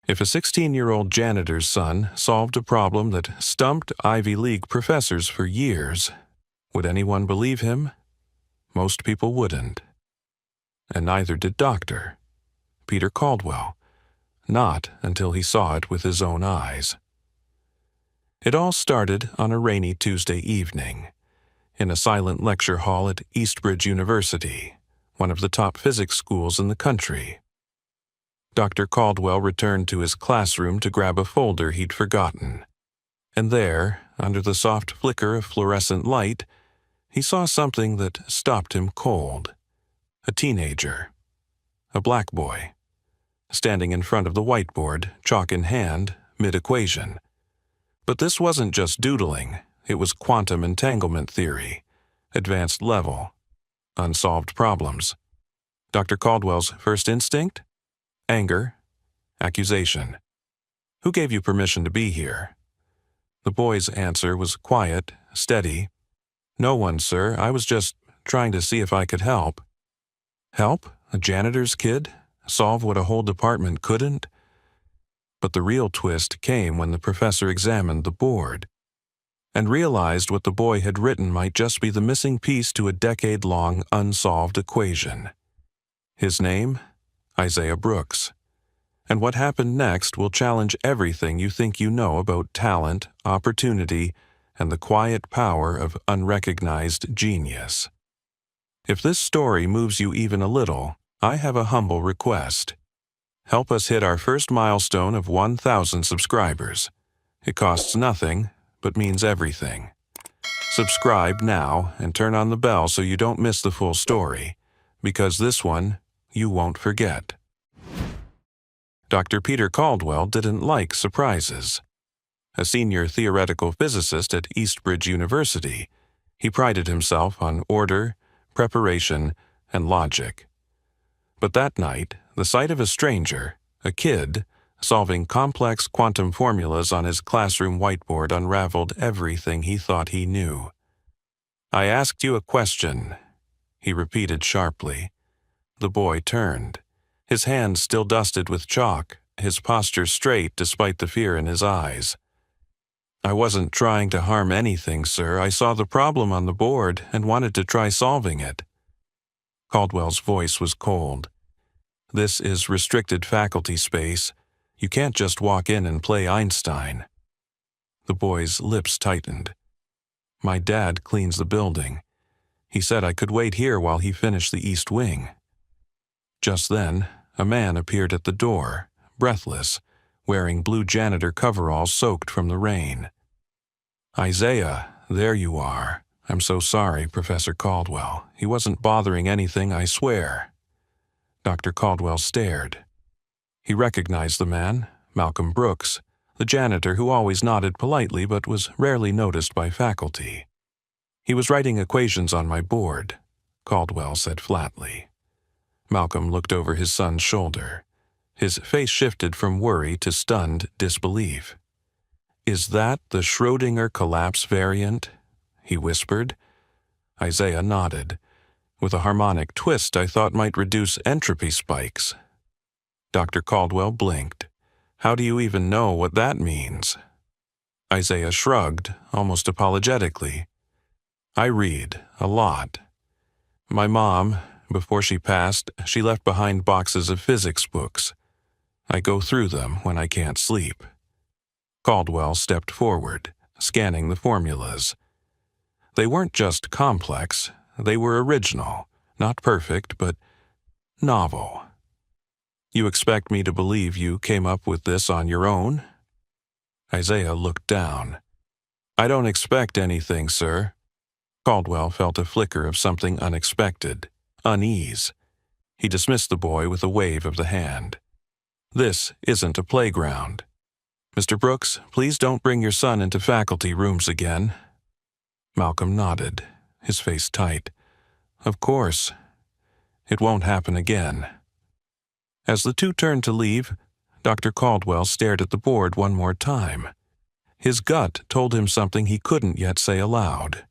If a 16-year-old janitor's son solved a problem that stumped Ivy League professors for years, would anyone believe him? Most people wouldn't. And neither did Dr. Peter Caldwell, not until he saw it with his own eyes. It all started on a rainy Tuesday evening, in a silent lecture hall at Eastbridge University, one of the top physics schools in the country. Dr. Caldwell returned to his classroom to grab a folder he'd forgotten. And there, under the soft flicker of fluorescent light, he saw something that stopped him cold. A teenager. A black boy. Standing in front of the whiteboard, chalk in hand, mid-equation. But this wasn't just doodling. It was quantum entanglement theory. Advanced level. Unsolved problems. Dr. Caldwell's first instinct? Anger. Accusation. Who gave you permission to be here? The boy's answer was quiet, steady. No one, sir. I was just trying to see if I could help. Help? A janitor's kid? Solve what a whole department couldn't? But the real twist came when the professor examined the board and realized what the boy had written might just be the missing piece to a decade-long unsolved equation. His name? Isaiah Brooks. And what happened next will challenge everything you think you know about talent, opportunity, and the quiet power of unrecognized genius. If this story moves you even a little, I have a humble request. Help us hit our first milestone of 1,000 subscribers. It costs nothing, but means everything. Subscribe now and turn on the bell so you don't miss the full story, because this one you won't forget. Dr. Peter Caldwell didn't like surprises. A senior theoretical physicist at Eastbridge University, he prided himself on order, preparation, and logic. But that night, the sight of a stranger, a kid, solving complex quantum formulas on his classroom whiteboard unraveled everything he thought he knew. "I asked you a question," he repeated sharply. The boy turned, his hands still dusted with chalk, his posture straight despite the fear in his eyes. "I wasn't trying to harm anything, sir. I saw the problem on the board and wanted to try solving it." Caldwell's voice was cold. "This is restricted faculty space. You can't just walk in and play Einstein." The boy's lips tightened. "My dad cleans the building. He said I could wait here while he finished the east wing." Just then, a man appeared at the door, breathless, wearing blue janitor coveralls soaked from the rain. "Isaiah, there you are. I'm so sorry, Professor Caldwell. He wasn't bothering anything, I swear." Dr. Caldwell stared. He recognized the man, Malcolm Brooks, the janitor who always nodded politely but was rarely noticed by faculty. "He was writing equations on my board," Caldwell said flatly. Malcolm looked over his son's shoulder. His face shifted from worry to stunned disbelief. "Is that the Schrödinger collapse variant?" he whispered. Isaiah nodded, with a harmonic twist I thought might reduce entropy spikes. Dr. Caldwell blinked. "How do you even know what that means?" Isaiah shrugged, almost apologetically. "I read, a lot. My mom, before she passed, she left behind boxes of physics books. I go through them when I can't sleep." Caldwell stepped forward, scanning the formulas. They weren't just complex, they were original, not perfect, but novel. "You expect me to believe you came up with this on your own?" Isaiah looked down. "I don't expect anything, sir." Caldwell felt a flicker of something unexpected. Unease. He dismissed the boy with a wave of the hand. "This isn't a playground. Mr. Brooks, please don't bring your son into faculty rooms again." Malcolm nodded, his face tight. "Of course. It won't happen again." As the two turned to leave, Dr. Caldwell stared at the board one more time. His gut told him something he couldn't yet say aloud.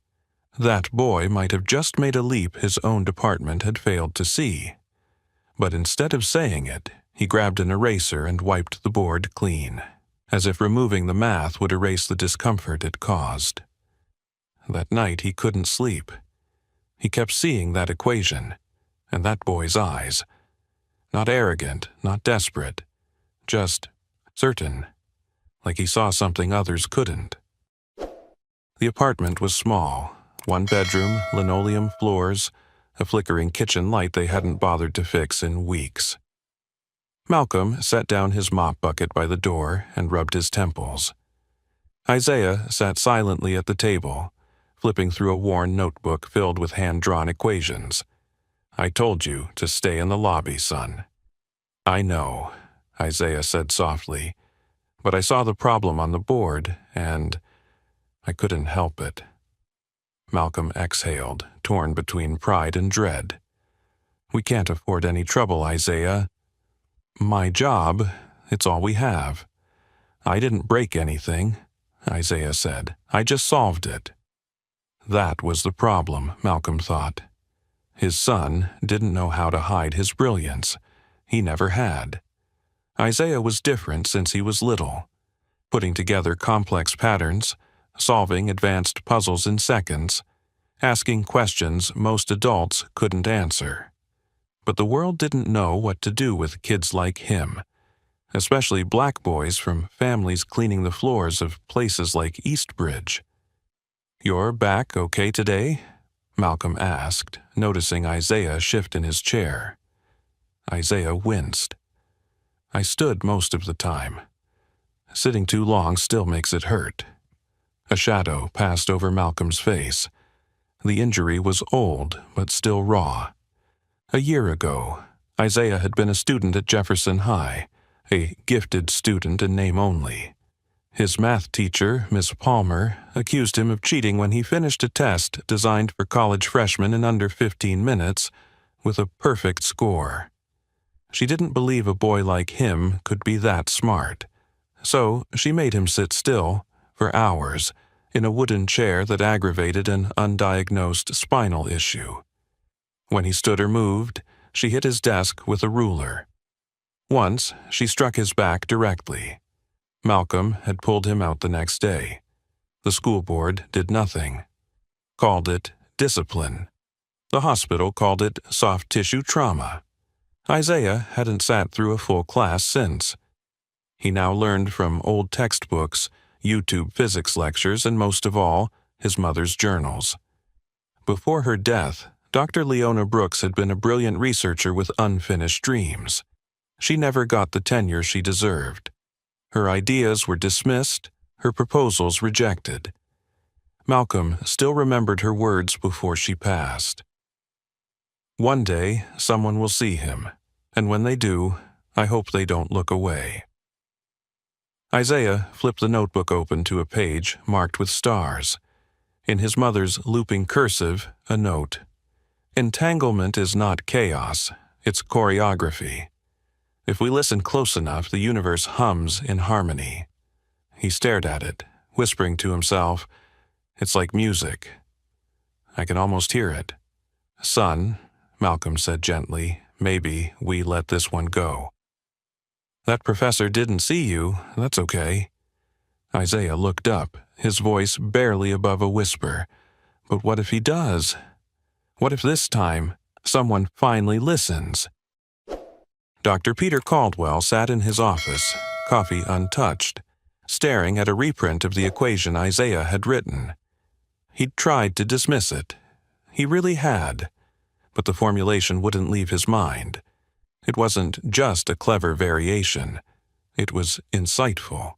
That boy might have just made a leap his own department had failed to see. But instead of saying it, He grabbed an eraser and wiped the board clean, as if removing the math would erase the discomfort it caused. That night he couldn't sleep. He kept seeing that equation, and that boy's eyes. Not arrogant, not desperate, just certain, like he saw something others couldn't. The apartment was small, one bedroom, linoleum floors, a flickering kitchen light they hadn't bothered to fix in weeks. Malcolm set down his mop bucket by the door and rubbed his temples. Isaiah sat silently at the table, flipping through a worn notebook filled with hand-drawn equations. "I told you to stay in the lobby, son." "I know," Isaiah said softly, "but I saw the problem on the board, and I couldn't help it." Malcolm exhaled, torn between pride and dread. "We can't afford any trouble, Isaiah." "My job, it's all we have." "I didn't break anything," Isaiah said. "I just solved it." That was the problem, Malcolm thought. His son didn't know how to hide his brilliance. He never had. Isaiah was different since he was little, putting together complex patterns, solving advanced puzzles in seconds, asking questions most adults couldn't answer. But the world didn't know what to do with kids like him, especially black boys from families cleaning the floors of places like Eastbridge. "You're back okay today?" Malcolm asked, noticing Isaiah shift in his chair. Isaiah winced. "I stood most of the time. Sitting too long still makes it hurt." A shadow passed over Malcolm's face. The injury was old, but still raw. A year ago, Isaiah had been a student at Jefferson High, a gifted student in name only. His math teacher, Miss Palmer, accused him of cheating when he finished a test designed for college freshmen in under 15 minutes with a perfect score. She didn't believe a boy like him could be that smart, so she made him sit still, for hours, in a wooden chair that aggravated an undiagnosed spinal issue. When he stood or moved, she hit his desk with a ruler. Once, she struck his back directly. Malcolm had pulled him out the next day. The school board did nothing. Called it discipline. The hospital called it soft tissue trauma. Isaiah hadn't sat through a full class since. He now learned from old textbooks, YouTube physics lectures, and most of all, his mother's journals. Before her death, Dr. Leona Brooks had been a brilliant researcher with unfinished dreams. She never got the tenure she deserved. Her ideas were dismissed, her proposals rejected. Malcolm still remembered her words before she passed. "One day, someone will see him, and when they do, I hope they don't look away." Isaiah flipped the notebook open to a page marked with stars. In his mother's looping cursive, a note. "Entanglement is not chaos, it's choreography. If we listen close enough, the universe hums in harmony." He stared at it, whispering to himself, "It's like music. I can almost hear it." "Son," Malcolm said gently, "maybe we let this one go." "That professor didn't see you, that's okay." Isaiah looked up, his voice barely above a whisper. "But what if he does? What if this time someone finally listens?" Dr. Peter Caldwell sat in his office, coffee untouched, staring at a reprint of the equation Isaiah had written. He'd tried to dismiss it. He really had. But the formulation wouldn't leave his mind. It wasn't just a clever variation. It was insightful.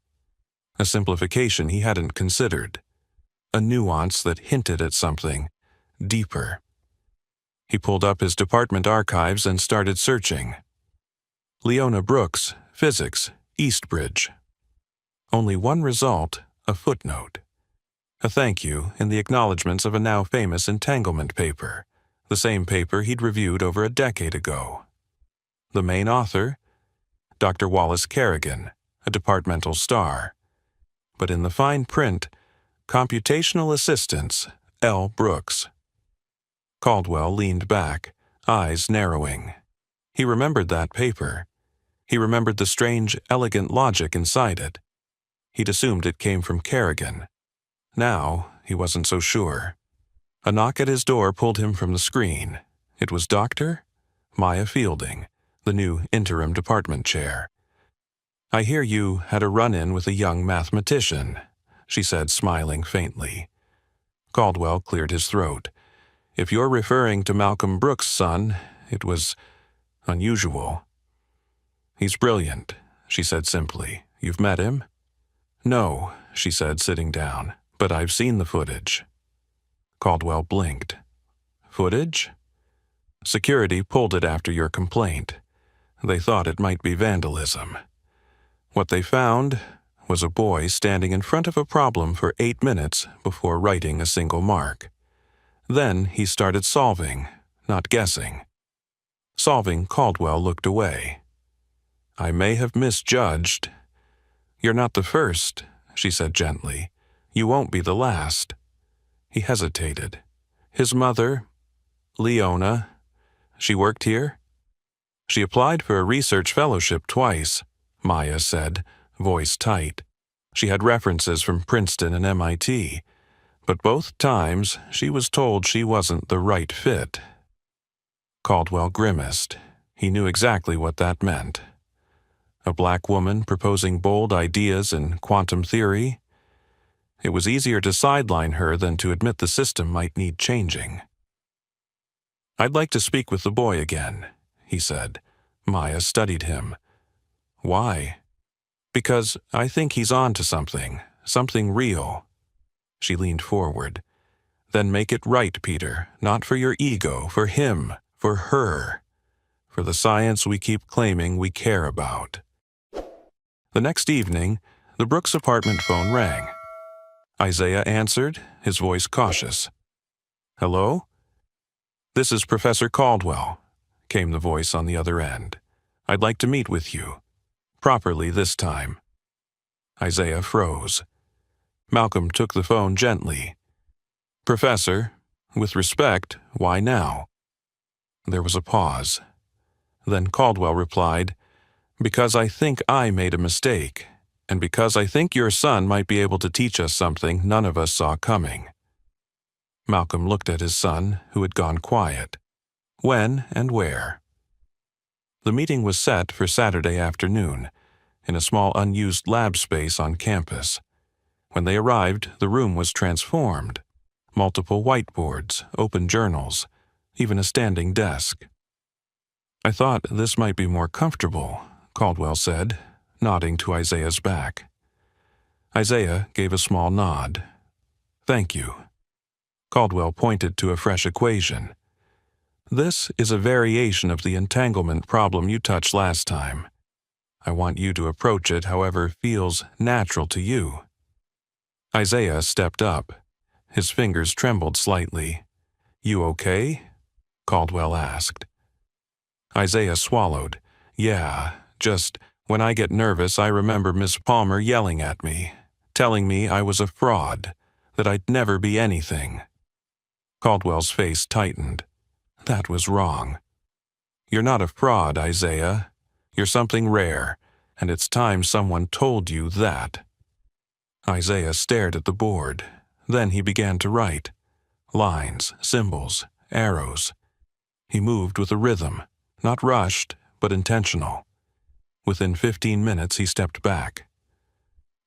A simplification he hadn't considered. A nuance that hinted at something deeper. He pulled up his department archives and started searching. Leona Brooks, Physics, Eastbridge. Only one result, a footnote. A thank you in the acknowledgments of a now famous entanglement paper, the same paper he'd reviewed over a decade ago. The main author? Dr. Wallace Kerrigan, a departmental star. But in the fine print, Computational Assistance, L. Brooks. Caldwell leaned back, eyes narrowing. He remembered that paper. He remembered the strange, elegant logic inside it. He'd assumed it came from Kerrigan. Now, he wasn't so sure. A knock at his door pulled him from the screen. It was Dr. Maya Fielding, the new interim department chair. "I hear you had a run-in with a young mathematician," she said, smiling faintly. Caldwell cleared his throat. "If you're referring to Malcolm Brooks' son, it was unusual." "He's brilliant," she said simply. "You've met him?" "No," she said, sitting down, "but I've seen the footage." Caldwell blinked. "Footage?" "Security pulled it after your complaint. They thought it might be vandalism. What they found was a boy standing in front of a problem for 8 minutes before writing a single mark. Then he started solving, not guessing. Solving, Caldwell looked away. "I may have misjudged." "You're not the first," she said gently. "You won't be the last." He hesitated. "His mother, Leona, she worked here?" "She applied for a research fellowship twice," Maya said, voice tight. "She had references from Princeton and MIT, but both times she was told she wasn't the right fit." Caldwell grimaced. He knew exactly what that meant. A black woman proposing bold ideas in quantum theory? It was easier to sideline her than to admit the system might need changing. "I'd like to speak with the boy again," he said. Maya studied him. "Why?" "Because I think he's on to something real." She leaned forward. "Then make it right, Peter, not for your ego, for him, for her, for the science we keep claiming we care about." The next evening, the Brooks apartment phone rang. Isaiah answered, his voice cautious. "Hello?" "This is Professor Caldwell," came the voice on the other end. "I'd like to meet with you. Properly this time." Isaiah froze. Malcolm took the phone gently. "Professor, with respect, why now?" There was a pause. Then Caldwell replied, "Because I think I made a mistake, and because I think your son might be able to teach us something none of us saw coming." Malcolm looked at his son, who had gone quiet. "When and where?" The meeting was set for Saturday afternoon, in a small unused lab space on campus. When they arrived, the room was transformed. Multiple whiteboards, open journals, even a standing desk. "I thought this might be more comfortable," Caldwell said, nodding to Isaiah's back. Isaiah gave a small nod. "Thank you." Caldwell pointed to a fresh equation. "This is a variation of the entanglement problem you touched last time. I want you to approach it however feels natural to you." Isaiah stepped up. His fingers trembled slightly. "You okay?" Caldwell asked. Isaiah swallowed. "Yeah, just when I get nervous I remember Miss Palmer yelling at me, telling me I was a fraud, that I'd never be anything." Caldwell's face tightened. That was wrong. "You're not a fraud, Isaiah. You're something rare, and it's time someone told you that." Isaiah stared at the board. Then he began to write. Lines, symbols, arrows. He moved with a rhythm, not rushed, but intentional. Within 15 minutes he stepped back.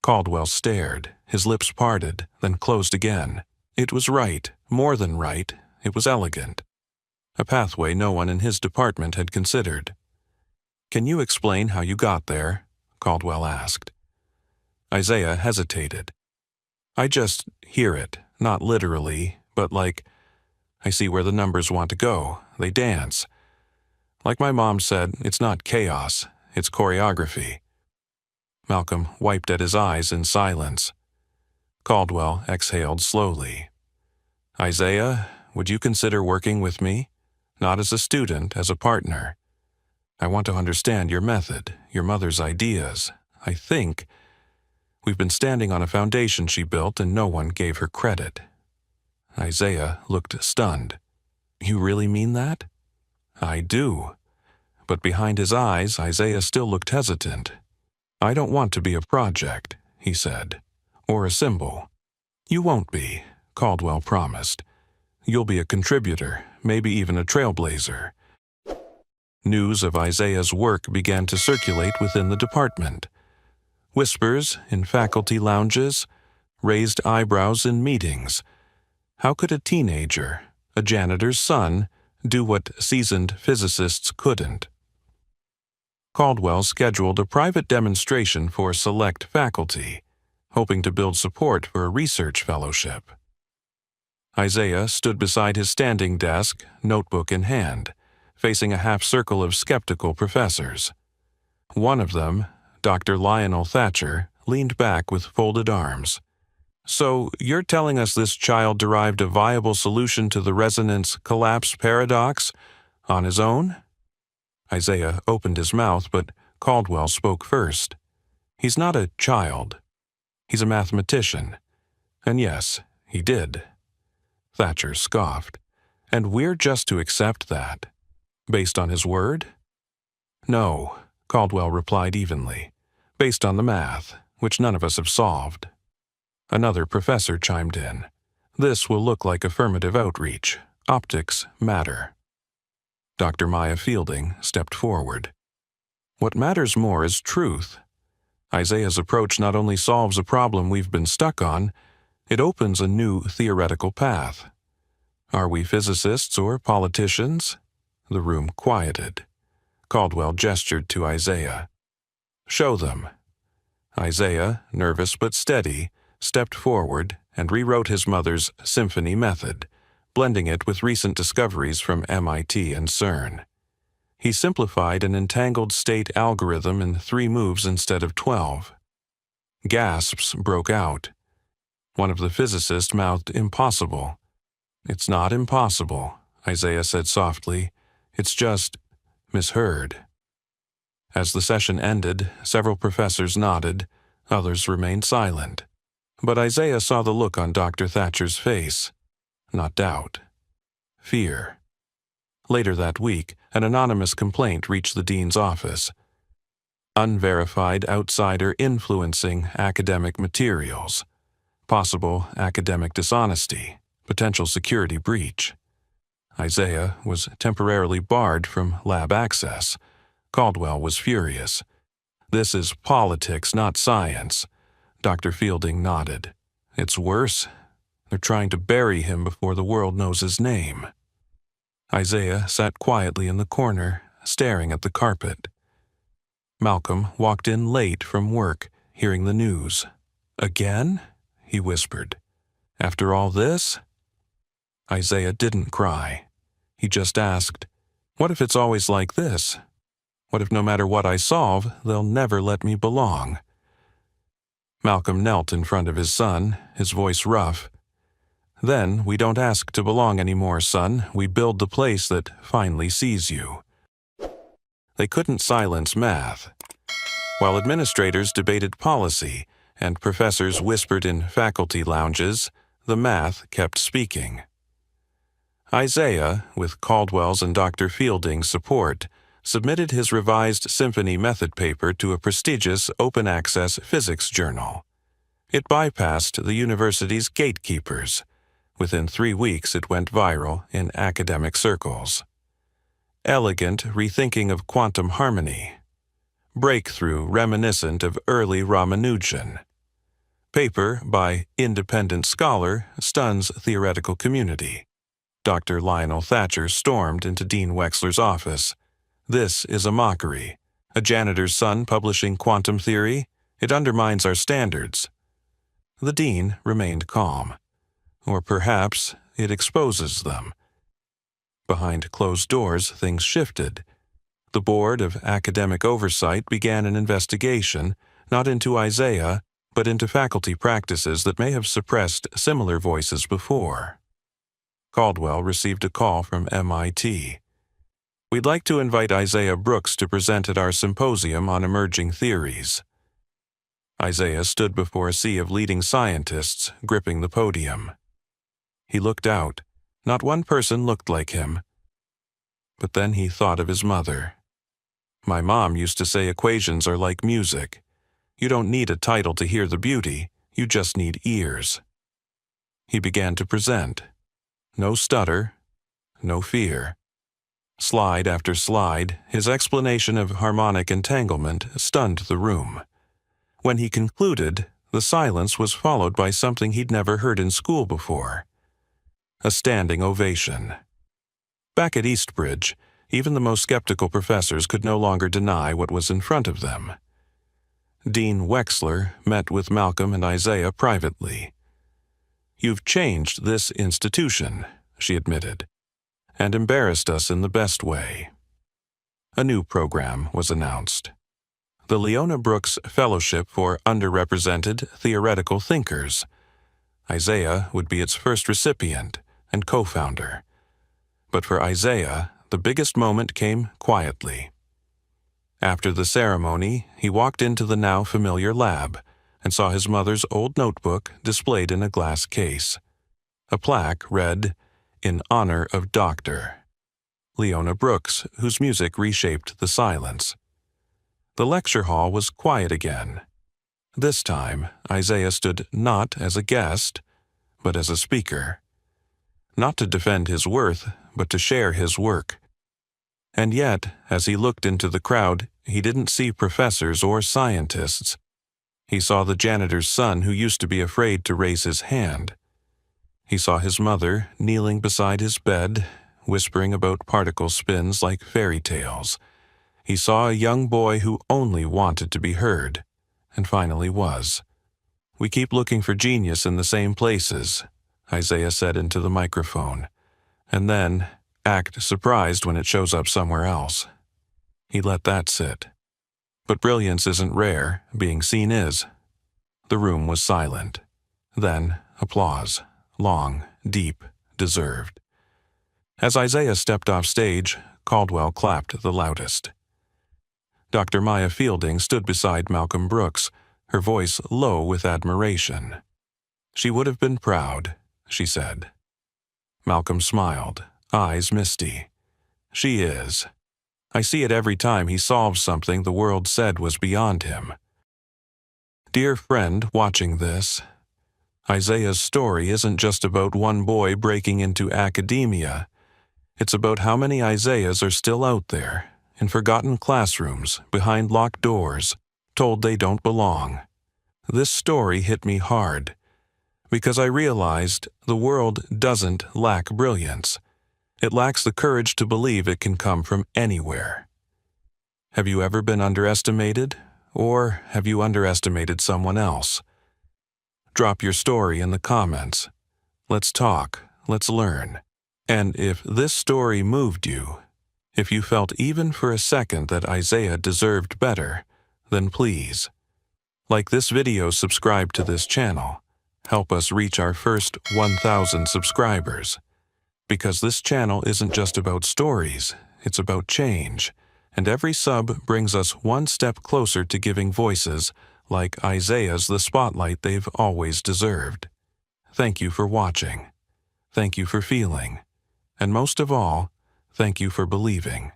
Caldwell stared, his lips parted, then closed again. It was right, more than right, it was elegant. A pathway no one in his department had considered. "Can you explain how you got there?" Caldwell asked. Isaiah hesitated. "I just hear it, not literally, but like, I see where the numbers want to go, they dance. Like my mom said, it's not chaos, it's choreography." Malcolm wiped at his eyes in silence. Caldwell exhaled slowly. "Isaiah, would you consider working with me? Not as a student, as a partner. I want to understand your method, your mother's ideas. I think we've been standing on a foundation she built and no one gave her credit." Isaiah looked stunned. "You really mean that?" "I do." but behind his eyes, Isaiah still looked hesitant. "I don't want to be a project," he said, "or a symbol." "You won't be," Caldwell promised. "You'll be a contributor, maybe even a trailblazer." News of Isaiah's work began to circulate within the department. Whispers in faculty lounges, raised eyebrows in meetings. How could a teenager, a janitor's son, do what seasoned physicists couldn't? Caldwell scheduled a private demonstration for select faculty, hoping to build support for a research fellowship. Isaiah stood beside his standing desk, notebook in hand, facing a half-circle of skeptical professors. One of them, Dr. Lionel Thatcher, leaned back with folded arms. "So you're telling us this child derived a viable solution to the resonance collapse paradox on his own?" Isaiah opened his mouth, but Caldwell spoke first. "He's not a child. He's a mathematician. And yes, he did." Thatcher scoffed. "And we're just to accept that? Based on his word?" "No," Caldwell replied evenly. "Based on the math, which none of us have solved." Another professor chimed in. "This will look like affirmative outreach. Optics matter." Dr. Maya Fielding stepped forward. "What matters more is truth. Isaiah's approach not only solves a problem we've been stuck on, it opens a new theoretical path. Are we physicists or politicians?" The room quieted. Caldwell gestured to Isaiah. "Show them." Isaiah, nervous but steady, stepped forward and rewrote his mother's symphony method, blending it with recent discoveries from MIT and CERN. He simplified an entangled state algorithm in 3 moves instead of 12. Gasps broke out. One of the physicists mouthed, "Impossible." "It's not impossible," Isaiah said softly. "It's just misheard." As the session ended, several professors nodded, others remained silent. But Isaiah saw the look on Dr. Thatcher's face. Not doubt. Fear. Later that week, an anonymous complaint reached the dean's office. Unverified outsider influencing academic materials. Possible academic dishonesty. Potential security breach. Isaiah was temporarily barred from lab access. Caldwell was furious. "This is politics, not science." Dr. Fielding nodded. "It's worse. They're trying to bury him before the world knows his name." Isaiah sat quietly in the corner, staring at the carpet. Malcolm walked in late from work, hearing the news. "Again?" he whispered. "After all this?" Isaiah didn't cry. He just asked, "What if it's always like this? What if no matter what I solve, they'll never let me belong?" Malcolm knelt in front of his son, his voice rough. "Then we don't ask to belong anymore, son. We build the place that finally sees you." They couldn't silence math. While administrators debated policy and professors whispered in faculty lounges, the math kept speaking. Isaiah, with Caldwell's and Dr. Fielding's support, submitted his revised symphony method paper to a prestigious open-access physics journal. It bypassed the university's gatekeepers. Within 3 weeks, it went viral in academic circles. Elegant rethinking of quantum harmony. Breakthrough reminiscent of early Ramanujan. Paper by independent scholar stuns theoretical community. Dr. Lionel Thatcher stormed into Dean Wexler's office. "This is a mockery. A janitor's son publishing quantum theory? It undermines our standards." The dean remained calm. Or perhaps it exposes them. Behind closed doors, things shifted. The Board of Academic Oversight began an investigation, not into Isaiah, but into faculty practices that may have suppressed similar voices before. Caldwell received a call from MIT. "We'd like to invite Isaiah Brooks to present at our symposium on emerging theories." Isaiah stood before a sea of leading scientists gripping the podium. He looked out. Not one person looked like him. But then he thought of his mother. My mom used to say equations are like music. You don't need a title to hear the beauty, you just need ears. He began to present. No stutter, no fear. Slide after slide, his explanation of harmonic entanglement stunned the room. When he concluded, the silence was followed by something he'd never heard in school before. A standing ovation. Back at Eastbridge, even the most skeptical professors could no longer deny what was in front of them. Dean Wexler met with Malcolm and Isaiah privately. "You've changed this institution," she admitted, "and embarrassed us in the best way." A new program was announced. The Leona Brooks Fellowship for Underrepresented Theoretical Thinkers. Isaiah would be its first recipient and co-founder. But for Isaiah, the biggest moment came quietly. After the ceremony, he walked into the now familiar lab and saw his mother's old notebook displayed in a glass case. A plaque read, "In honor of Dr. Leona Brooks," whose music reshaped the silence. The lecture hall was quiet again. This time, Isaiah stood not as a guest, but as a speaker. Not to defend his worth, but to share his work. And yet, as he looked into the crowd, he didn't see professors or scientists. He saw the janitor's son who used to be afraid to raise his hand. He saw his mother kneeling beside his bed, whispering about particle spins like fairy tales. He saw a young boy who only wanted to be heard, and finally was. "We keep looking for genius in the same places," Isaiah said into the microphone, "and then act surprised when it shows up somewhere else." He let that sit. But brilliance isn't rare, being seen is. The room was silent. Then applause, long, deep, deserved. As Isaiah stepped off stage, Caldwell clapped the loudest. Dr. Maya Fielding stood beside Malcolm Brooks, her voice low with admiration. "She would have been proud," she said. Malcolm smiled, eyes misty. "She is. I see it every time he solves something the world said was beyond him." Dear friend watching this, Isaiah's story isn't just about one boy breaking into academia. It's about how many Isaiahs are still out there, in forgotten classrooms, behind locked doors, told they don't belong. This story hit me hard, because I realized the world doesn't lack brilliance. It lacks the courage to believe it can come from anywhere. Have you ever been underestimated, or have you underestimated someone else? Drop your story in the comments. Let's talk, let's learn. And if this story moved you, if you felt even for a second that Isaiah deserved better, then please, like this video, subscribe to this channel. Help us reach our first 1,000 subscribers. Because this channel isn't just about stories, it's about change. And every sub brings us one step closer to giving voices like Isaiah's the spotlight they've always deserved. Thank you for watching. Thank you for feeling. And most of all, thank you for believing.